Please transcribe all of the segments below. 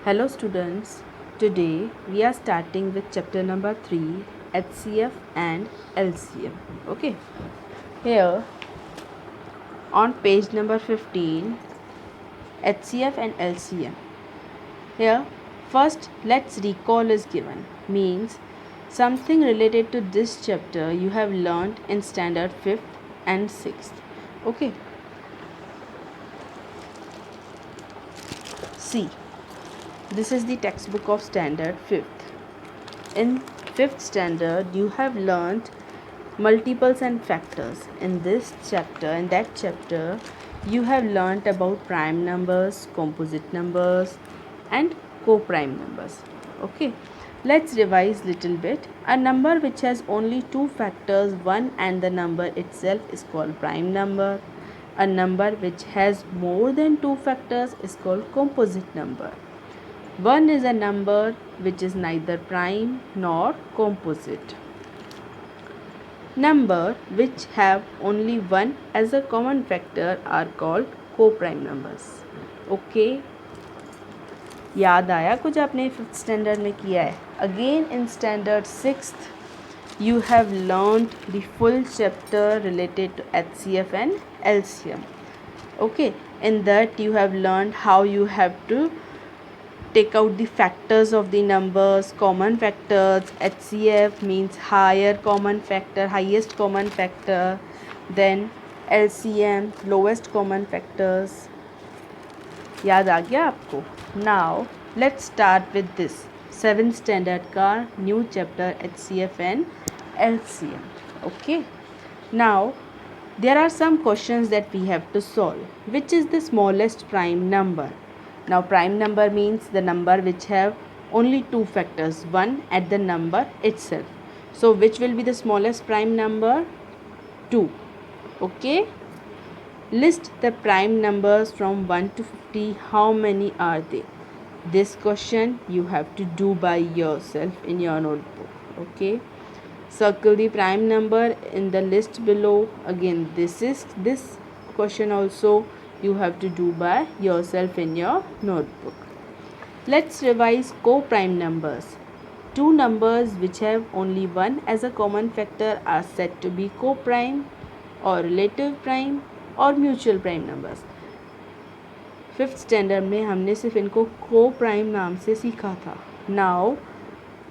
Hello students, today we are starting with chapter number 3 HCF and LCM. Okay, here on page number 15 HCF and LCM. Here first let's recall is given, means something related to this chapter you have learnt in standard 5th and 6th. Okay, see, this is the textbook of standard 5th. In 5th standard you have learnt multiples and factors. In that chapter you have learnt about prime numbers, composite numbers and co-prime numbers. Okay, let's revise little bit. A number which has only two factors, 1 and the number itself, is called prime number. A number which has more than two factors is called composite number. 1 is a number which is neither prime nor composite. Number which have only 1 as a common factor are called co-prime numbers. Okay, याद आया कुछ आपने 5th standard में किया है. Again in standard 6th you have learned the full chapter related to HCF and LCM. Okay, in that you have learned how you have to take out the factors of the numbers, common factors. HCF means higher common factor, highest common factor. Then LCM, lowest common factors. याद आ गया आपको? Now let's start with this 7th standard का new chapter HCF and LCM. Okay, now there are some questions that we have to solve. Which is the smallest prime number? Now prime number means the number which have only two factors, 1 at the number itself. So which will be the smallest prime number? 2. Okay, list the prime numbers from 1 to 50. How many are they? This question you have to do by yourself in your notebook. Okay, circle the prime number in the list below. Again, this question also you have to do by yourself in your notebook. Let's revise co-prime numbers. Two numbers which have only 1 as a common factor are said to be co-prime or relative prime or mutual prime numbers. 5th standard में हमने सिर्फ इनको co-prime नाम से सीखा था. Now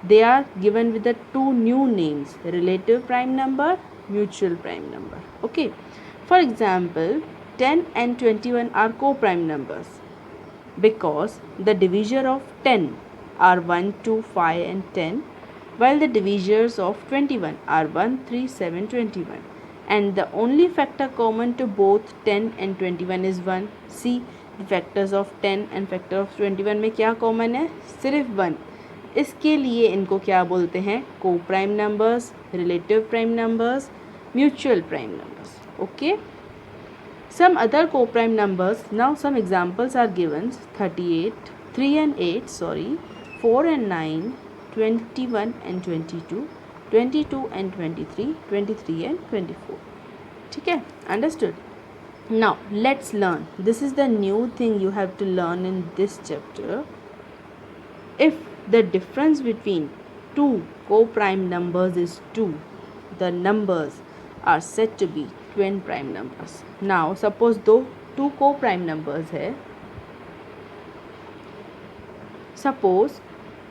they are given with the two new names, relative prime number, mutual prime number. Okay, for example 10 and 21 are co-prime numbers because the divisor of 10 are 1, 2, 5 and 10, while the divisors of 21 are 1, 3, 7, 21, and the only factor common to both 10 and 21 is 1. See, the factors of 10 and factor of 21 में क्या common है? सिर्फ 1. इसके लिए इनको क्या बोलते हैं? co-prime numbers, relative prime numbers, mutual prime numbers. Okay, some other co-prime numbers. Now some examples are given: 38, 3 and 8, 4 and 9, 21 and 22, 22 and 23, 23 and 24. ठीक है, understood? Now let's learn. This is the new thing you have to learn in this chapter. If the difference between two co-prime numbers is 2, the numbers are said to be twin prime numbers. Now suppose दो two co-prime numbers है, suppose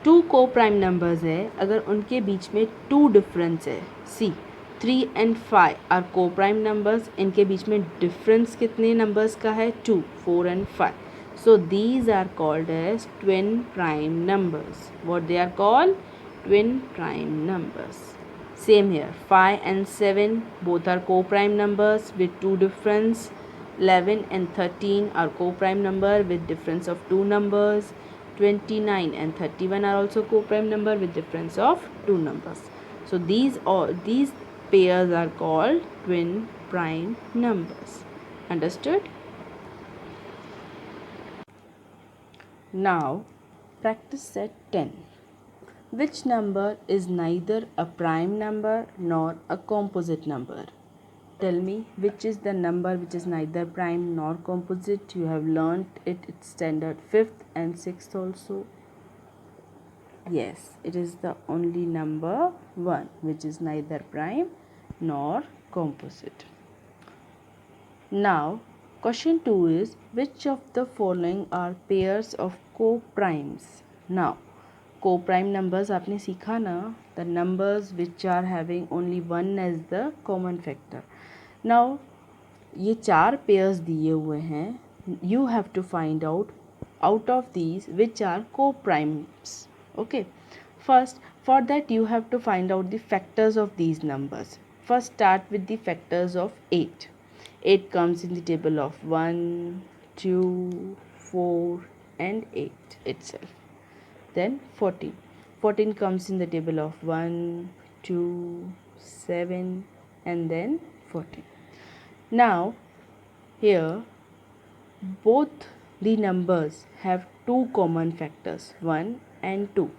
two co-prime numbers है, अगर उनके बीच में two difference है. See, 3 and 5 are co-prime numbers. इनके बीच में difference कितने numbers का है? 2, 4 and 5. So these are called as twin prime numbers. What they are called? Twin prime numbers. Same here, 5 and 7 both are co-prime numbers with two difference. 11 and 13 are co-prime number with difference of two numbers. 29 and 31 are also co-prime number with difference of two numbers. So these pairs are called twin prime numbers. Understood? Now practice set 10. Which number is neither a prime number nor a composite number? Tell me which is the number which is neither prime nor composite. You have learnt it. It's standard 5th and 6th also. Yes, it is the only number 1, which is neither prime nor composite. Now, question 2 is, which of the following are pairs of co-primes? Now, co-prime numbers आपने सीखा ना, the numbers which are having only 1 as the common factor. Now, ये 4 pairs दिए हुए हैं. You have to find out of these which are co-primes. Okay. First, for that you have to find out the factors of these numbers. First, start with the factors of 8. 8 comes in the table of 1, 2, 4 and 8 itself. Then 14. 14 comes in the table of 1, 2, 7 and then 14. Now, here both the numbers have two common factors, 1 and 2.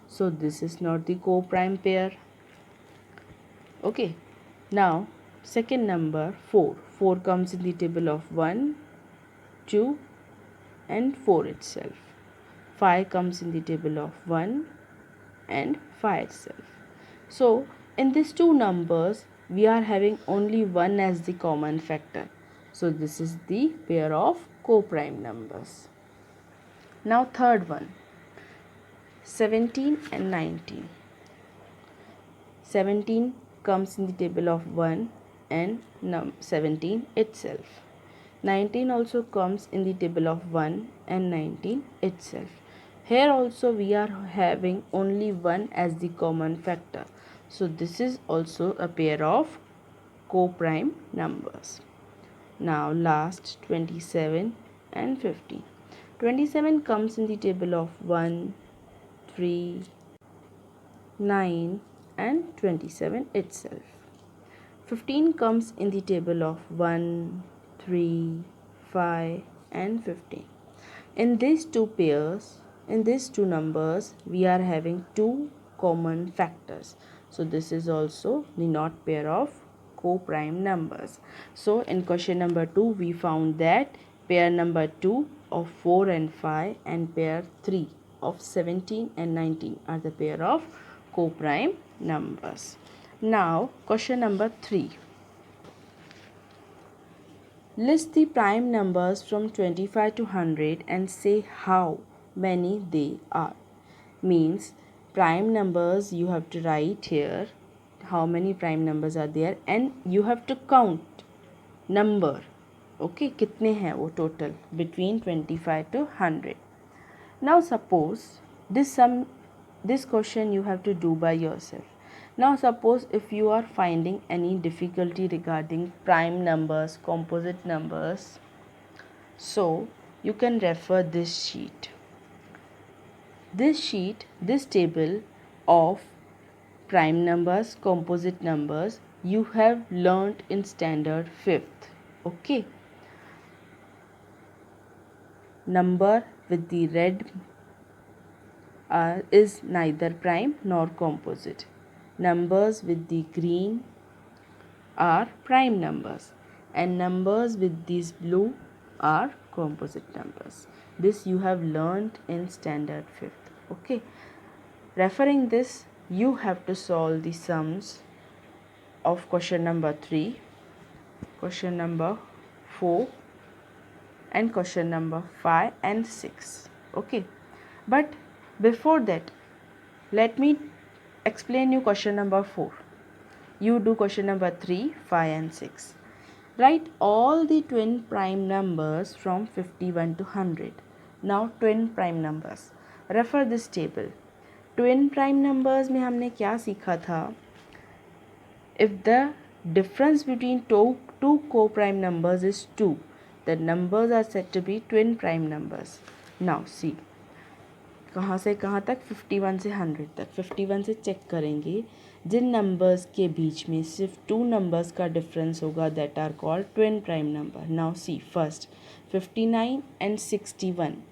So this is not the co-prime pair. Okay. Now, second number 4. 4 comes in the table of 1, 2 and 4 itself. 5 comes in the table of 1 and 5 itself. So, in these two numbers, we are having only 1 as the common factor. So, this is the pair of co-prime numbers. Now, third one, 17 and 19. 17 comes in the table of 1 and 17 itself. 19 also comes in the table of 1 and 19 itself. Here also we are having only 1 as the common factor. So this is also a pair of co-prime numbers. Now last, 27 and 15. 27 comes in the table of 1, 3, 9 and 27 itself. 15 comes in the table of 1, 3, 5 and 15. In these two pairs, in these two numbers, we are having two common factors. So this is also the not pair of co-prime numbers. So in question number 2, we found that pair number 2 of 4 and 5 and pair 3 of 17 and 19 are the pair of co-prime numbers. Now question number 3. List the prime numbers from 25 to 100 and say how many they are. Means prime numbers you have to write here how many prime numbers are there and you have to count number. Okay, कितने हैं वो total between 25 to 100. Now suppose this question you have to do by yourself. Now suppose if you are finding any difficulty regarding prime numbers, composite numbers, so you can refer this sheet. This table of prime numbers, composite numbers you have learnt in standard 5th. Okay. Number with the red is neither prime nor composite. Numbers with the green are prime numbers and numbers with these blue are composite numbers. This you have learned in standard 5th. Okay. Referring this, you have to solve the sums of question number 3, question number 4 and question number 5 and 6. Okay. But before that, let me explain you question number 4. You do question number 3, 5 and 6. Write all the twin prime numbers from 51 to 100. Now twin prime numbers. Refer this table. Twin prime numbers में हमने क्या सीखा था? If the difference between two co-prime numbers is 2, the numbers are said to be twin prime numbers. Now see, कहाँ से कहाँ तक 51 से 100 तक. 51 से चेक करेंगे जिन नंबर्स के बीच में सिर्फ 2 नंबर्स का डिफरेंस होगा that are called twin prime number. Now see first 59 and 61.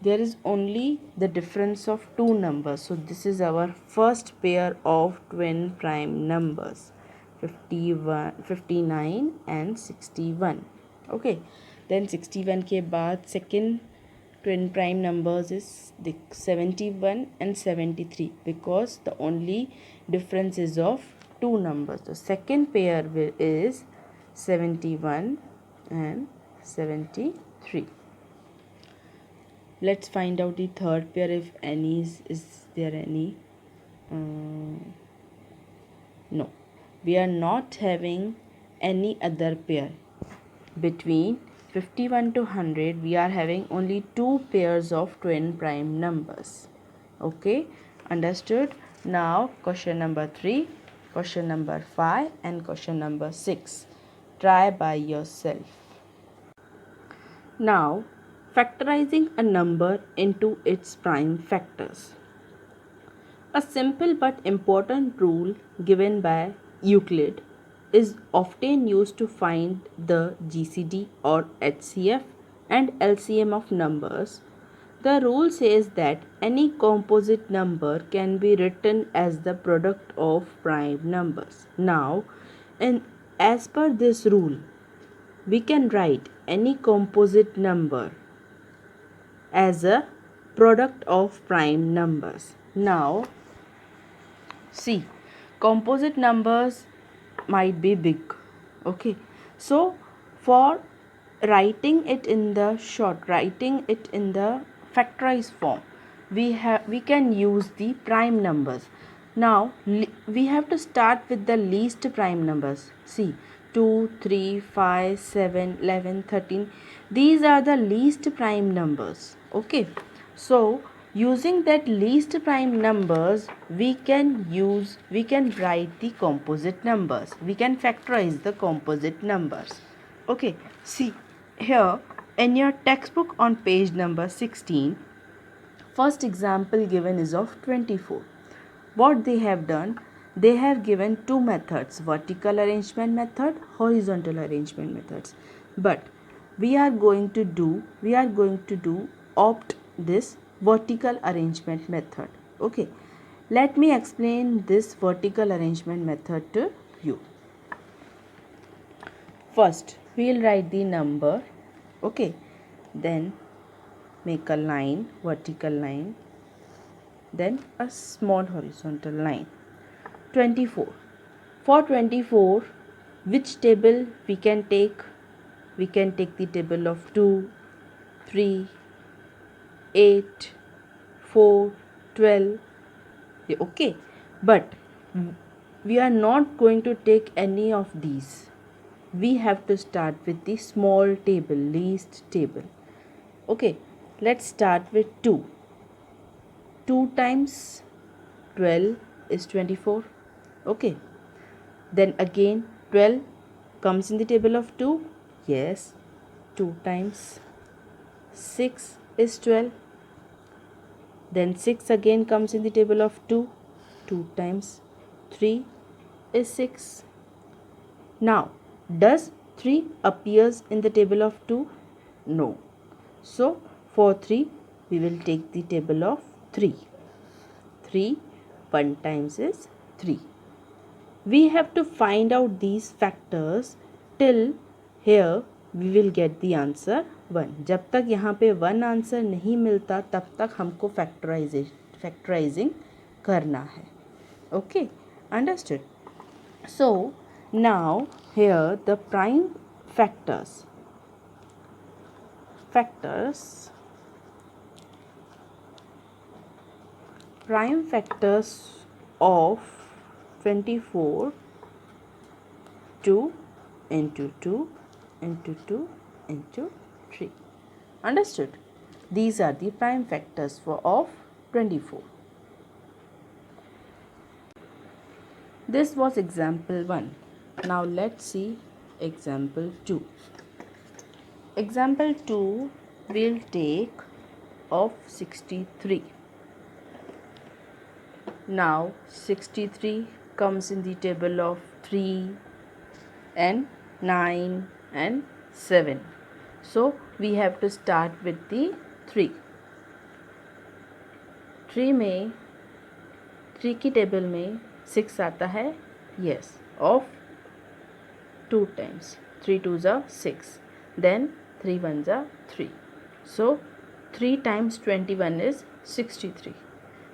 There is only the difference of 2 numbers. So this is our first pair of twin prime numbers, 59 and 61. Okay. Then 61 के बाद second twin prime numbers is the 71 and 73 because the only difference is of two numbers. The second pair is 71 and 73. Let's find out the third pair, if any is there any. No, we are not having any other pair. Between 51 to 100 we are having only two pairs of twin prime numbers. Okay, understood? Now question number 3, question number 5 and question number 6. Try by yourself. Now factorizing a number into its prime factors. A simple but important rule given by Euclid is often used to find the GCD or HCF and LCM of numbers. The rule says that any composite number can be written as the product of prime numbers. Now, as per this rule, we can write any composite number as a product of prime numbers. Now, see, composite numbers might be big. Okay, so for writing it in the factorized form, we can use the prime numbers. Now we have to start with the least prime numbers. See, 2, 3, 5, 7, 11, 13. These are the least prime numbers. Okay, so using that least prime numbers, we can write the composite numbers. We can factorize the composite numbers. Okay, see here in your textbook on page number 16, first example given is of 24. What they have done, they have given two methods, vertical arrangement method, horizontal arrangement methods. But we are going to opt this vertical arrangement method. Okay, let me explain this vertical arrangement method to you. First we will write the number. Okay, then make a line, vertical line, then a small horizontal line. 24. For 24, which table we can take? We can take the table of 2, 3, 8, 4, 12. Okay, but we are not going to take any of these. We have to start with the small table, least table. Okay, let's start with 2. 2 times 12 is 24. Okay, then again 12 comes in the table of 2. Yes, 2 times 6 is 12. Then 6 again comes in the table of 2. 2 times 3 is 6. Now, does 3 appears in the table of 2? No. So, for 3, we will take the table of 3. 3, 1 times is 3. We have to find out these factors till here we will get the answer 1. जब तक यहाँ पे 1 answer नहीं मिलता तब तक हमको factorising करना है. Okay, understood? So now here the prime factors of 24, 2 into 2 into 2 into 3. Understood? These are the prime factors of 24. This was example 1. Now let's see example 2. Example 2 will take of 63. Now 63 comes in the table of 3 and 9 and 7. So we have to start with the 3. 3 की table में 6 आता है. Yes, of 2 times. 3 2s are 6. Then 3 1s are 3. So 3 times 21 is 63.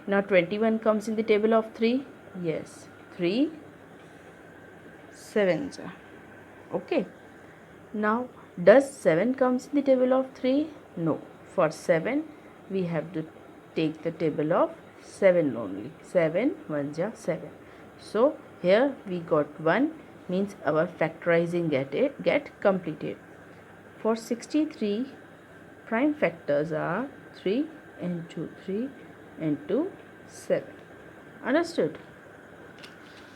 Now 21 comes in the table of 3. Yes, 3 sevens are. Okay. Now does 7 comes in the table of 3? No. For 7 we have to take the table of 7 only. 7 1 ja 7. So here we got 1, means our factorizing get completed. For 63, prime factors are 3 into 3 into 7. Understood?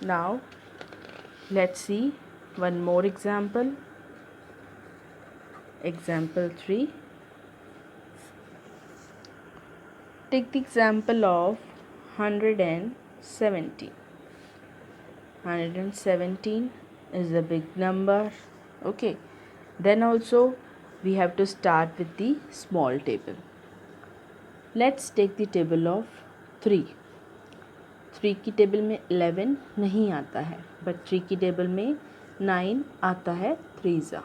Now let's see one more example. Example 3. Take the example of 117. 117 is a big number. Okay. Then also we have to start with the small table. Let's take the table of 3. 3 की table में 11 नहीं आता है, but 3 की table में 9 आता है. 3 जा.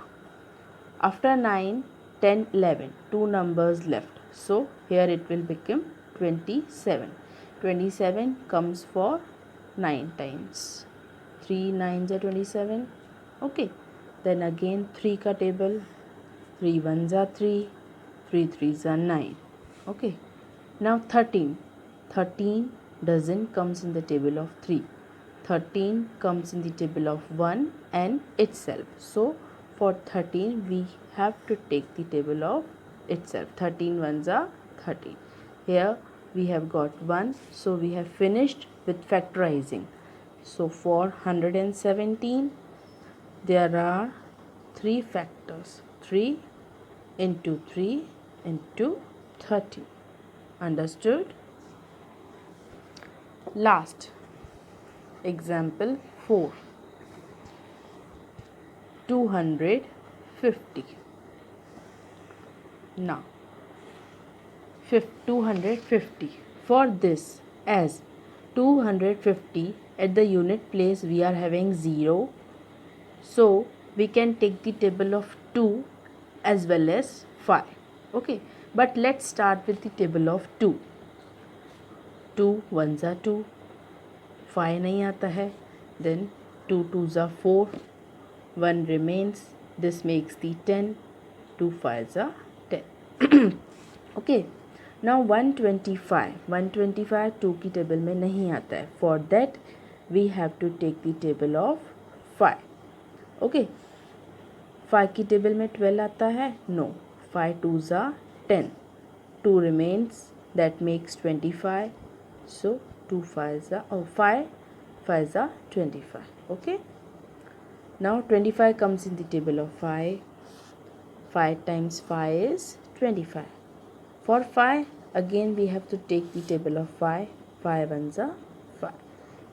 After 9, 10, 11, 2 numbers left. So here it will become 27. 27 comes for 9 times. 3 9s are 27. Okay. Then again 3 का table. 3 1s are 3. 3 3s are 9. Okay. Now 13. 13 doesn't comes in the table of 3. 13 comes in the table of 1 and itself. So for 13 we have to take the table of itself. 13 ones are 13. Here we have got 1. So we have finished with factorizing. So for 117 there are 3 factors. 3 into 3 into 30. Understood? Last example 4. 250. Now 250. For this, as 250 at the unit place we are having 0, so we can take the table of 2 as well as 5. Okay, but let's start with the table of 2. 2 1s are 2. 5 नहीं आता है. Then 2 2s are 4. 1 remains. This makes the 10. 2 5s are 10. Okay. Now 125. 125 2 की table में नहीं आता है. For that we have to take the table of 5. Okay. 5 की table में 12 आता है. No. 5 2s are 10. 2 remains. That makes 25. So 2 5s are 5 5s are 25. Okay. Now 25 comes in the table of 5. 5 times 5 is 25. For 5 again we have to take the table of 5. 5 ones are 5.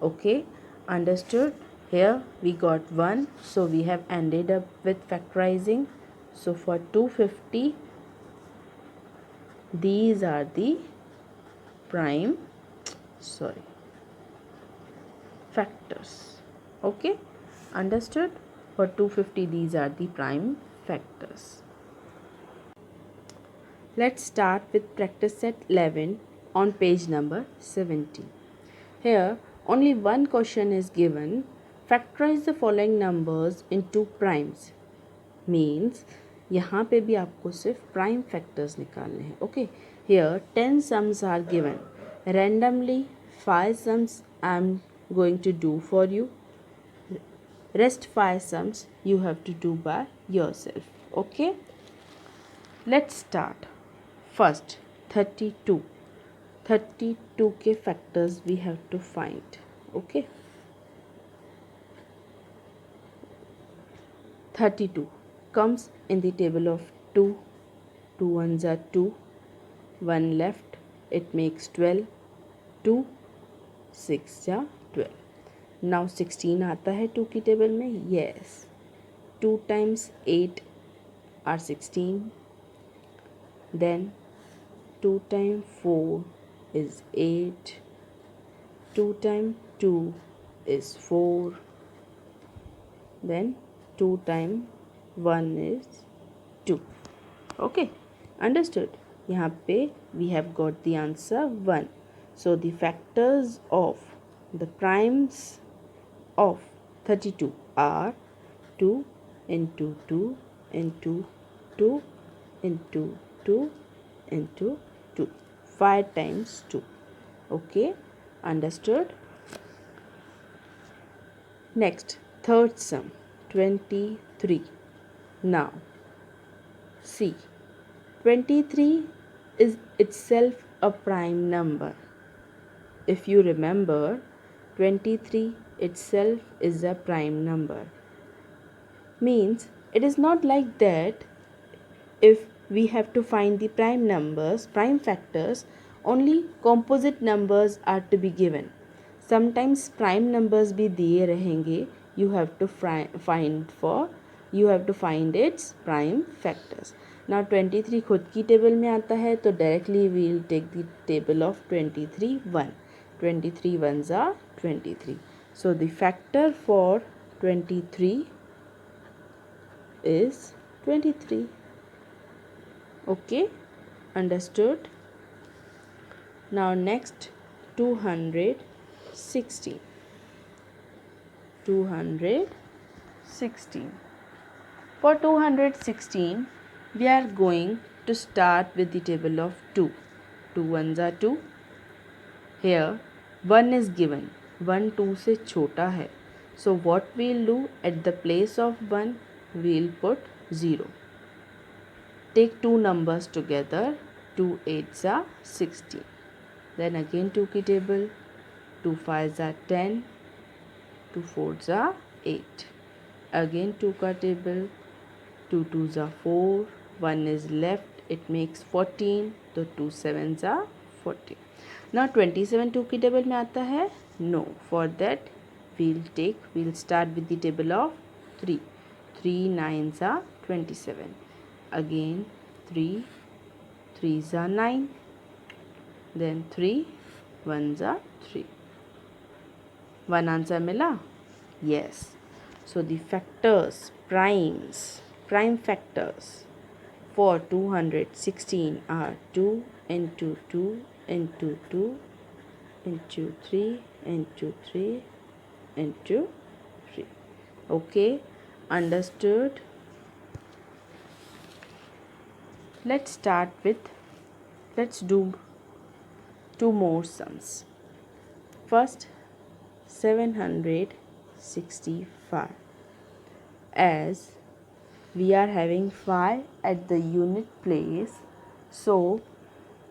Okay. Understood? Here we got 1. So we have ended up with factorizing. So for 250 these are the factors. Okay, understood? For 250 these are the prime factors. Let's start with practice set 11 on page number 17. Here only one question is given. Factorize the following numbers into primes. Means यहाँ पे भी आपको सिर्फ prime factors निकालने हैं. Okay. Here 10 sums are given. Randomly 5 sums I am going to do for you. Rest 5 sums you have to do by yourself. Okay. Let's start. First 32. 32 के factors we have to find. Okay. 32 comes in the table of 2. 2 ones are 2. 1 left. It makes 12. 2 6 जा 12. Now 16 आता है 2 की table में. Yes. 2 times 8 are 16. Then 2 times 4 is 8. 2 times 2 is 4. Then 2 times 1 is 2. Okay. Understood? यहाँ पे we have got the answer 1. So the factors of the primes of 32 are 2 into 2 into 2 into 2 into 2. 5 times 2. Okay, understood? Next, third sum, 23. Now, see, 23 is itself a prime number. If you remember, 23 itself is a prime number. Means it is not like that if we have to find the prime numbers, prime factors, only composite numbers are to be given. Sometimes prime numbers भी दिए रहेंगे. You have to find its prime factors. Now 23 खुद की table में आता है तो directly we will take the table of 23 1. 23 ones are 23. So the factor for 23 is 23. Okay, understood? Now next, 216. 216. For 216, we are going to start with the table of 2. 2 ones are 2. Here 1 is given. 1 2 से छोटा है. So what we will do, at the place of 1 we will put 0. Take two numbers together. 2 8s are 16. Then again 2 की table. 2 5s are 10. 2 4s are 8. Again 2 का table. 2 2s are 4. 1 is left. It makes 14. तो 2 7s are 14. Now 27 2 की table में आता है? No. For that we'll start with the table of 3. 3 9s are 27. Again 3 3s are 9. Then 3 1s are 3. One answer मिला? Yes. So the factors, prime factors for 216 are 2 into 2 into 2 into 3 into 3 into 3. Okay, understood? Let's do two more sums. First, 765. As we are having 5 at the unit place, so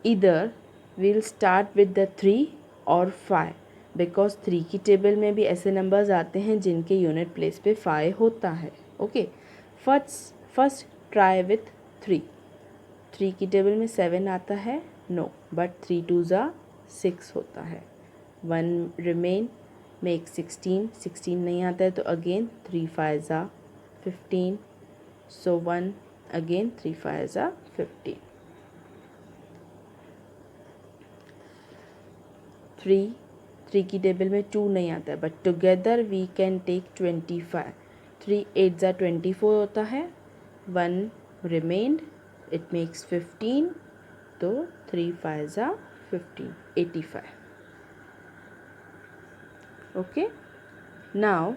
either we'll start with the 3 or 5, because 3 की table में भी ऐसे numbers आते हैं जिनके unit place पे 5 होता है. Okay, first try with 3. 3 की टेबल में 7 आता है? नो, बट 3 2s are 6 होता है. 1 रिमेन, मेक 16. 16 नहीं आता है तो again 3 5s are 15. So 1 again 3 5s are 15. 3 की टेबल में 2 नहीं आता है, but together we can take 25. 3 8s are 24 होता है. 1 रिमेन्ड, इट मेक्स 15. तो 3 5s are 15. 85. Okay, now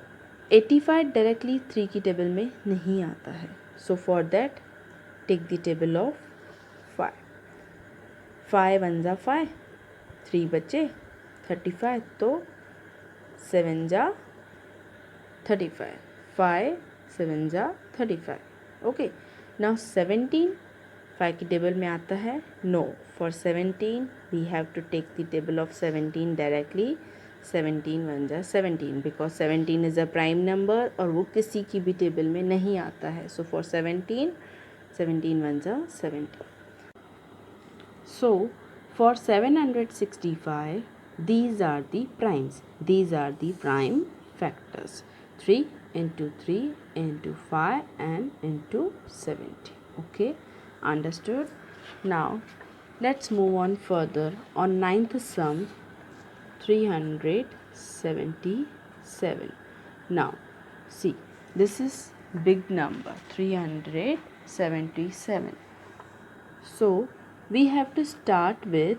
85 directly 3 की टेबल में नहीं आता है. So for that take the table of 5. 5 1s are 5. 3 बचे 35. तो 7s are 35. 5 7s are 35. Okay, now 17 5 की टेबल में आता है? No. For 17 we have to take the table of 17 directly. 17 1s are 17, because 17 is a prime number और वो किसी की भी टेबल में नहीं आता है. So for 17 1s are 17. So for 765, these are the primes. These are the prime factors. 3 into 3 into 5 and into 70. Okay, understood? Now let's move on further. On ninth sum, 377. Now see, this is big number, 377. So we have to start with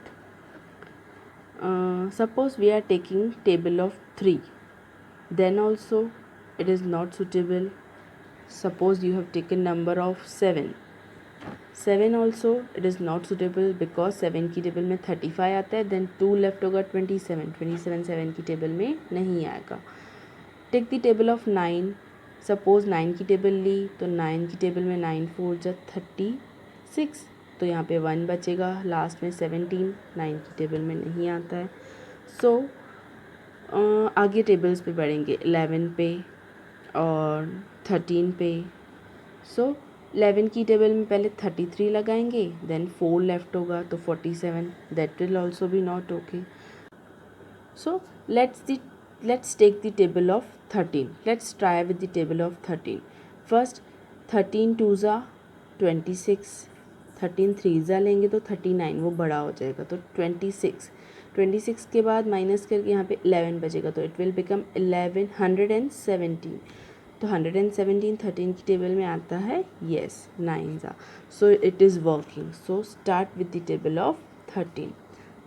suppose we are taking table of 3, then also it is not suitable. Suppose you have taken number of 7 also it is not suitable because 7 की table में 35 आता है, then 2 left होगा 27 7 की table में नहीं आएगा. Take the table of 9. Suppose 9 की टेबल ली तो 9 की टेबल में 9 4 जा 36, तो यहाँ पे 1 बचेगा, लास्ट में 17 9 की टेबल में नहीं आता है. सो आगे टेबल्स पे बढ़ेंगे 11 पे और 13 पे. सो 11 की टेबल में पहले 33 लगाएंगे, देन 4 लेफ्ट होगा तो 47, that will also be not okay. So let's take the table of 13. Let's try with the table of 13. First 13 2s are 26, 13 3s are लेंगे तो 39, वो बड़ा हो जाएगा तो 26 के बाद माइनस करके यहाँ पे 11 बचेगा तो इट विल बिकम 117. तो 117 13 की टेबल में आता है, yes 9s are. So it is working. So start with the table of 13.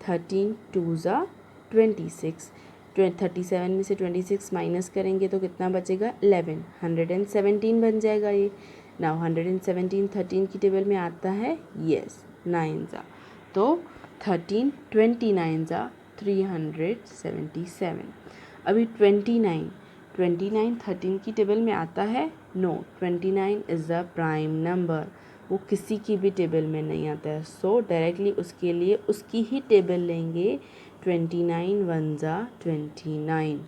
13 2s are 26. 37 में से 26 माइनस करेंगे तो कितना बचेगा 11, 117 बन जाएगा ये. नाउ 117 13 की टेबल में आता है, येस 9s are. तो 13 29s are 377. अभी 29 13 की टेबल में आता है, no 29 is a prime number, वो किसी की भी टेबल में नहीं आता है. सो डायरेक्टली उसके लिए उसकी ही टेबल लेंगे. 29 1s are 29.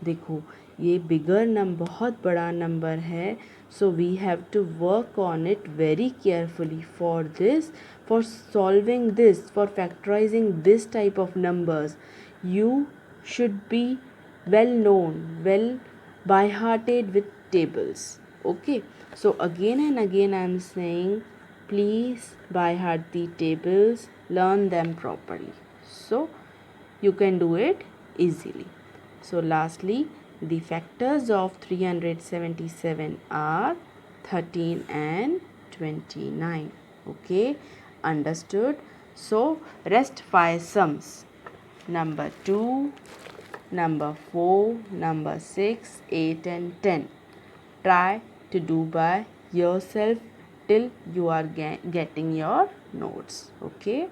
देखो ये बिगर नंबर, बहुत बड़ा नंबर है. So we have to work on it very carefully for this, for solving this, for factorising this type of numbers. You should be well known, well by hearted with tables. Okay, so again and again I am saying, please by heart the tables, learn them properly, so you can do it easily. So lastly, the factors of 377 are 13 and 29. Okay, understood? So rest 5 sums. Number 2, number 4, number 6, 8 and 10. Try to do by yourself till you are getting your notes. Okay.